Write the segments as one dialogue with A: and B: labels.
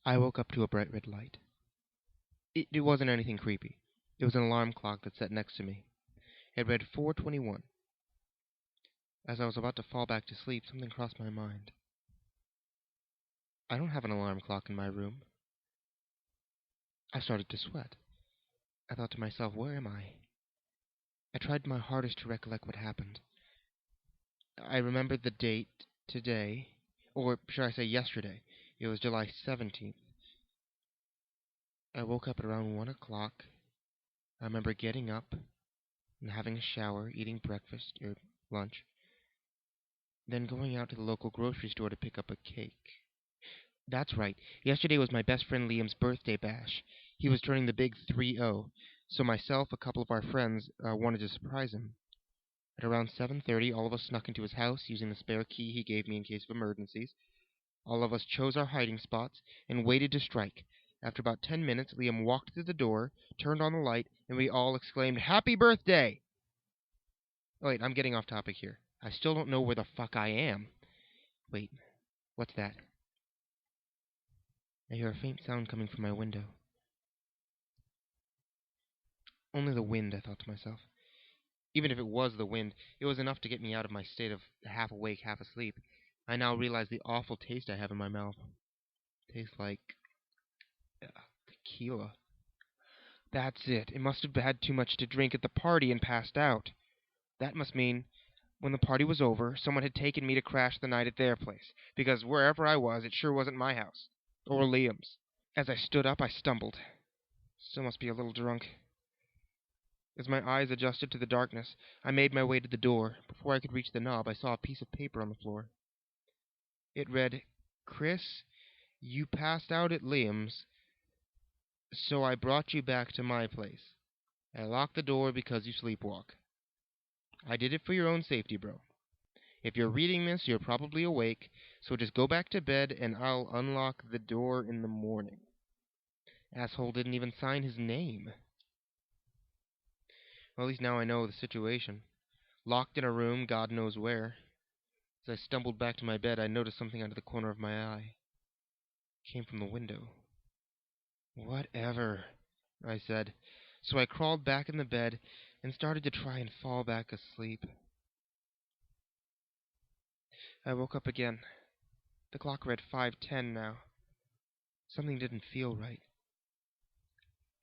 A: I woke up to a bright red light. It wasn't anything creepy. It was an alarm clock that sat next to me. It read 4:21. As I was about to fall back to sleep, something crossed my mind. I don't have an alarm clock in my room. I started to sweat. I thought to myself, where am I? I tried my hardest to recollect what happened. I remembered the date, today, or should I say yesterday. It was July 17th. I woke up at around 1 o'clock. I remember getting up and having a shower, eating breakfast, or lunch, then going out to the local grocery store to pick up a cake. That's right. Yesterday was my best friend Liam's birthday bash. He was turning the big 3-0, so myself, a couple of our friends, wanted to surprise him. At around 7:30, all of us snuck into his house using the spare key he gave me in case of emergencies. All of us chose our hiding spots and waited to strike. After about 10 minutes, Liam walked through the door, turned on the light, and we all exclaimed, "Happy birthday!" Oh, wait, I'm getting off topic here. I still don't know where the fuck I am. Wait, what's that? I hear a faint sound coming from my window. Only the wind, I thought to myself. Even if it was the wind, it was enough to get me out of my state of half awake, half asleep. I now realize the awful taste I have in my mouth. Tastes like tequila. That's it. It must have had too much to drink at the party and passed out. That must mean when the party was over, someone had taken me to crash the night at their place, because wherever I was, it sure wasn't my house. Or Liam's. As I stood up, I stumbled. Still must be a little drunk. As my eyes adjusted to the darkness, I made my way to the door. Before I could reach the knob, I saw a piece of paper on the floor. It read, "Chris, you passed out at Liam's, so I brought you back to my place. I locked the door because you sleepwalk. I did it for your own safety, bro. If you're reading this, you're probably awake, so just go back to bed and I'll unlock the door in the morning." Asshole didn't even sign his name. Well, at least now I know the situation. Locked in a room, God knows where. As I stumbled back to my bed, I noticed something out of the corner of my eye. It came from the window. "Whatever," I said. So I crawled back in the bed and started to try and fall back asleep. I woke up again. The clock read 5:10 now. Something didn't feel right.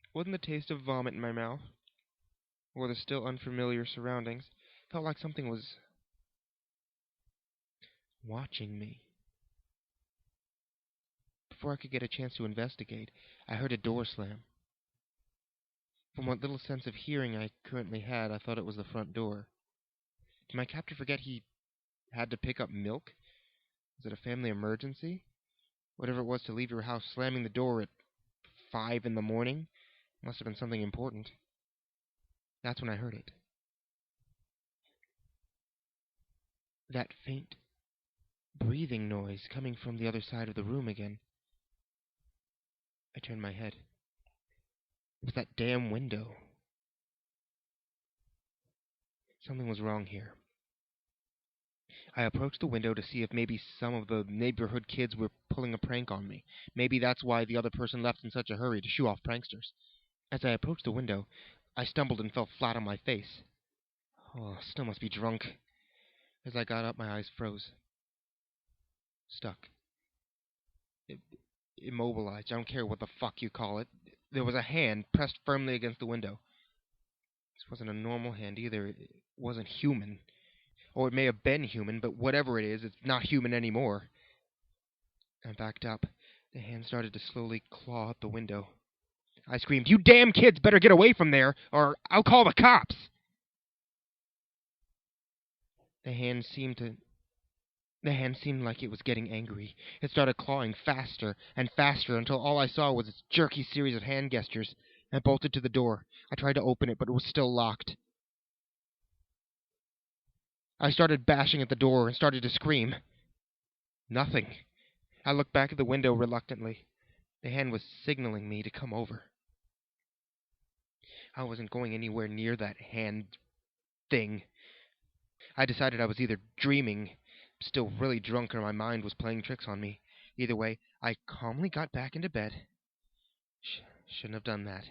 A: It wasn't the taste of vomit in my mouth, or the still unfamiliar surroundings. It felt like something was watching me. Before I could get a chance to investigate, I heard a door slam. From what little sense of hearing I currently had, I thought it was the front door. Did my captor forget he had to pick up milk? Was it a family emergency? Whatever it was to leave your house slamming the door at 5 in the morning, must have been something important. That's when I heard it. That faint breathing noise coming from the other side of the room again. I turned my head. It was that damn window. Something was wrong here. I approached the window to see if maybe some of the neighborhood kids were pulling a prank on me. Maybe that's why the other person left in such a hurry, to shoo off pranksters. As I approached the window, I stumbled and fell flat on my face. Oh, still must be drunk. As I got up, my eyes froze. Stuck. Immobilized. I don't care what the fuck you call it. There was a hand pressed firmly against the window. This wasn't a normal hand either. It wasn't human. Or it may have been human, but whatever it is, it's not human anymore. I backed up. The hand started to slowly claw at the window. I screamed, "You damn kids better get away from there, or I'll call the cops!" The hand seemed like it was getting angry. It started clawing faster and faster until all I saw was its jerky series of hand gestures. I bolted to the door. I tried to open it, but it was still locked. I started bashing at the door and started to scream. Nothing. I looked back at the window reluctantly. The hand was signaling me to come over. I wasn't going anywhere near that hand thing. I decided I was either dreaming, still really drunk, or my mind was playing tricks on me. Either way, I calmly got back into bed. Shouldn't have done that.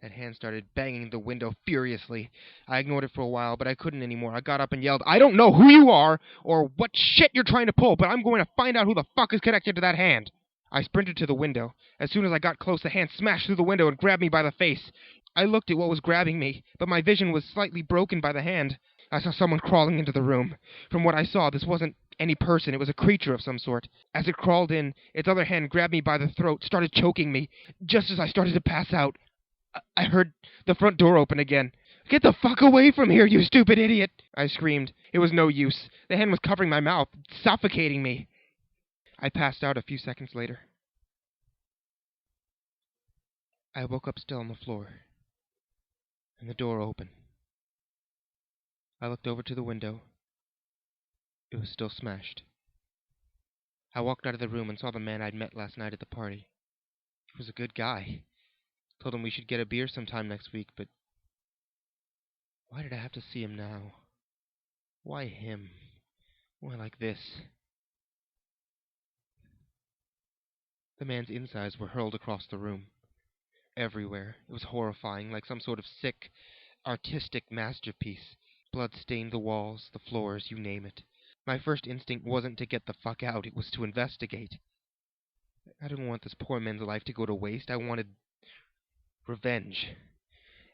A: That hand started banging the window furiously. I ignored it for a while, but I couldn't anymore. I got up and yelled, "I don't know who you are or what shit you're trying to pull, but I'm going to find out who the fuck is connected to that hand." I sprinted to the window. As soon as I got close, the hand smashed through the window and grabbed me by the face. I looked at what was grabbing me, but my vision was slightly broken by the hand. I saw someone crawling into the room. From what I saw, this wasn't any person. It was a creature of some sort. As it crawled in, its other hand grabbed me by the throat, started choking me. Just as I started to pass out, I heard the front door open again. "Get the fuck away from here, you stupid idiot!" I screamed. It was no use. The hand was covering my mouth, suffocating me. I passed out a few seconds later. I woke up still on the floor, and the door open. I looked over to the window. It was still smashed. I walked out of the room and saw the man I'd met last night at the party. He was a good guy. Told him we should get a beer sometime next week, but why did I have to see him now? Why him? Why like this? The man's insides were hurled across the room. Everywhere. It was horrifying, like some sort of sick, artistic masterpiece. Blood stained the walls, the floors, you name it. My first instinct wasn't to get the fuck out, it was to investigate. I didn't want this poor man's life to go to waste. I wanted revenge.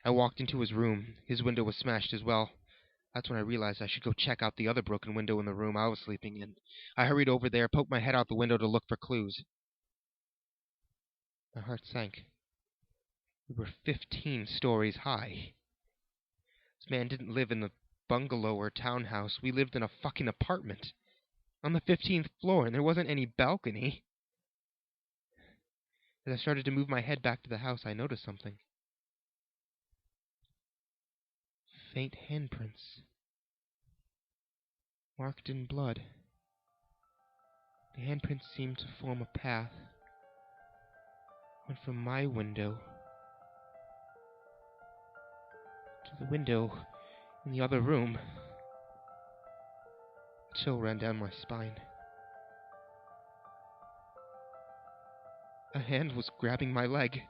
A: I walked into his room. His window was smashed as well. That's when I realized I should go check out the other broken window in the room I was sleeping in. I hurried over there, poked my head out the window to look for clues. My heart sank. We were 15 stories high. This man didn't live in a bungalow or townhouse. We lived in a fucking apartment. On the 15th floor, and there wasn't any balcony. As I started to move my head back to the house, I noticed something. Faint handprints. Marked in blood. The handprints seemed to form a path. Went from my window to the window in the other room. A chill ran down my spine. A hand was grabbing my leg.